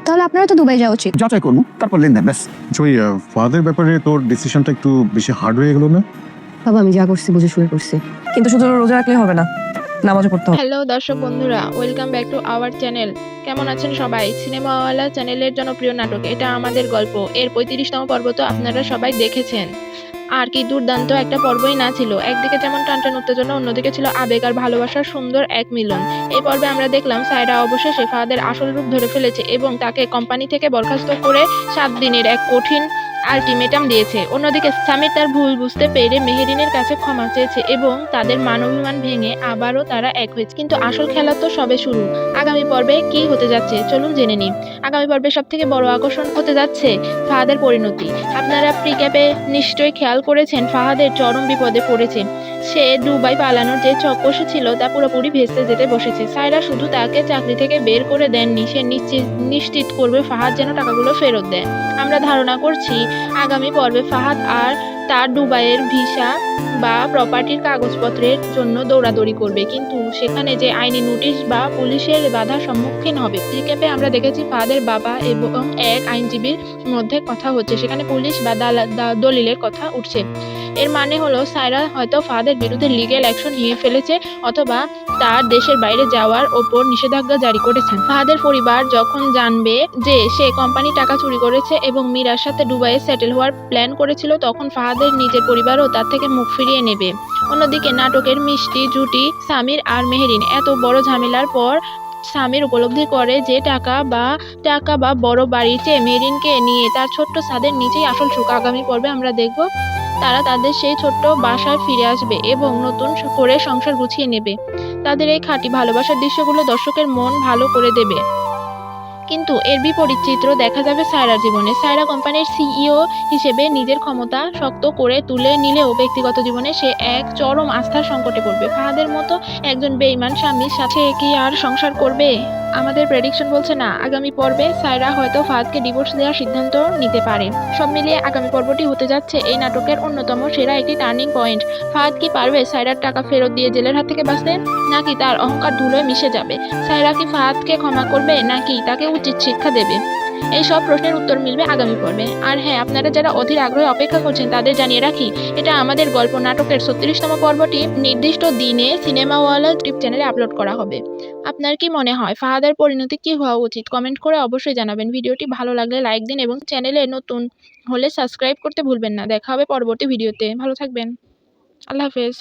তাহলে আপনারও তো দুবাই যাওয়া উচিত। যাচাই করবো, তারপর লেনদেন ব্যাস। ওই ফাদারের ব্যাপারে তোর ডিসিশনটা একটু বেশি হার্ড হয়ে গেল না? বাবা আমি যা করছি বুঝে শুরু করছি, কিন্তু শুধু রোজা রাখলে হবে না, নামাজও পড়তে হবে। হ্যালো দর্শক বন্ধুরা, welcome back to our channel. কেমন আছেন সবাই? সিনেমাওয়ালা চ্যানেলের জনপ্রিয় নাটক এটা আমাদের গল্প এর 35তম পর্ব তো আপনারা সবাই দেখেছেন। আর কি দুর্দান্ত একটা পর্বই না ছিল। একদিকে যেমন টানটান উত্তেজনা, অন্যদিকে ছিল আবেগ আর ভালোবাসার সুন্দর এক মিলন। এই পর্বে আমরা দেখলাম সায়রা অবশেষে ফাহাদের আসল রূপ ধরে ফেলেছে এবং তাকে কোম্পানি থেকে বরখাস্ত করে 7 দিনের এক কঠিন আলটিমেটাম দিয়েছে। অন্যদিকে সামির তার ভুল বুঝতে পেরে মেহেরিনের কাছে ক্ষমা চেয়েছে এবং তাদের মানবাভিমান ভেঙে আবারও তারা এক হয়েছে। কিন্তু আসল খেলা তো সবে শুরু। আগামী পর্বে কি হতে যাচ্ছে চলুন জেনে নিই। আগামী পর্বে সব থেকে বড় আকর্ষণ হতে যাচ্ছে ফাহাদের পরিণতি। আপনারা প্রিক্যাপে নিশ্চয়ই খেয়াল করেছেন ফাহাদের চরম বিপদে পড়েছে। সে দুবাই পালানোর যে চক কষেছিল তা পুরোপুরি ভেস্তে যেতে বসেছে। সায়রা শুধু তাকে চাকরি থেকে বের করে দেননি, সে নিশ্চিত করবে ফাহাদ যেন টাকাগুলো ফেরত দেয়। আমরা ধারণা করছি আগামী পর্বে ফাহাদ আর তার দুবাইয়ের ভিসা বা প্রপার্টির কাগজপত্রের জন্য দৌড়াদৌড়ি করবে, কিন্তু সেখানে যে আইনি নোটিশ বা পুলিশের বাধার সম্মুখীন হবে। রিক্যাপে আমরা দেখেছি ফাহাদের বাবা এবং এক আইনজীবীর মধ্যে কথা হচ্ছে, সেখানে পুলিশ বা দলিলের কথা উঠছে। এর মানে হলো সায়রা হয়তো ফাহাদের বিরুদ্ধে লিগ্যাল অ্যাকশন নিয়ে ফেলেছে অথবা তার দেশের বাইরে যাওয়ার ওপর নিষেধাজ্ঞা জারি করেছেন। ফাহাদের পরিবার যখন জানবে যে সে কোম্পানি টাকা চুরি করেছে এবং মীরার সাথে দুবাইয়ে সেটেল হওয়ার প্ল্যান করেছিল, তখন ফাহাদের নিজের পরিবারও তার থেকে মুখ ফিরিয়ে নেবে। অন্যদিকে নাটকের মিষ্টি জুটি সামির আর মেহেরিন এত বড় ঝামেলার পর সামির উপলব্ধি করে যে টাকা বা বড় বাড়ির চেয়ে মেহেরিনকে নিয়ে তার ছোট্ট ছাদের নিচেই আসল সুখ। আগামী পর্বে আমরা দেখব তারা তাদের সেই ছোট্ট বাসায় ফিরে আসবে এবং নতুন করে সংসার গুছিয়ে নেবে। তাদের এই খাঁটি ভালোবাসার দৃশ্যগুলো দর্শকের মন ভালো করে দেবে। কিন্তু এর বিপরীত চিত্র দেখা যাবে সায়রার জীবনে। সায়রা কোম্পানির সিইও হিসেবে নিজের ক্ষমতা শক্ত করে তুলে নিলেও ব্যক্তিগত জীবনে সে এক চরম আস্থার সংকটে পড়বে। ফাহাদের মতো একজন বেঈমান স্বামীর সাথে কি আর সংসার করবে? আমাদের প্রেডিকশন বলছে না। আগামী পর্বে সায়রা হয়তো ফাহাদকে ডিভোর্স দেওয়ার সিদ্ধান্ত নিতে পারে। সব মিলিয়ে আগামী পর্বটি হতে যাচ্ছে এই নাটকের অন্যতম সেরা একটি টার্নিং পয়েন্ট। ফাহাদ কি পারবে সায়রার টাকা ফেরত দিয়ে জেলের হাত থেকে বাঁচতে, নাকি তার অহংকার ধুলোয় মিশে যাবে? সায়রা কি ফাহাদকে ক্ষমা করবে নাকি তাকে উচিত শিক্ষা দেবে? এই সব প্রশ্নের উত্তর মিলবে আগামী পর্বে। আর হ্যাঁ, আপনারা যারা অধীর আগ্রহে অপেক্ষা করছেন তাদের জানিয়ে রাখি, এটা আমাদের গল্প নাটকের 36তম পর্বটি নির্দিষ্ট দিনে সিনেমাওয়ালা ইউটিউব চ্যানেলে আপলোড করা হবে। আপনার কি মনে হয় ফাহাদের পরিণতি কি হওয়া উচিত? কমেন্ট করে অবশ্যই জানাবেন। ভিডিওটি ভালো লাগলে লাইক দিন এবং চ্যানেলে নতুন হলে সাবস্ক্রাইব করতে ভুলবেন না। দেখা হবে পরবর্তী ভিডিওতে। ভালো থাকবেন। আল্লাহ হাফেজ।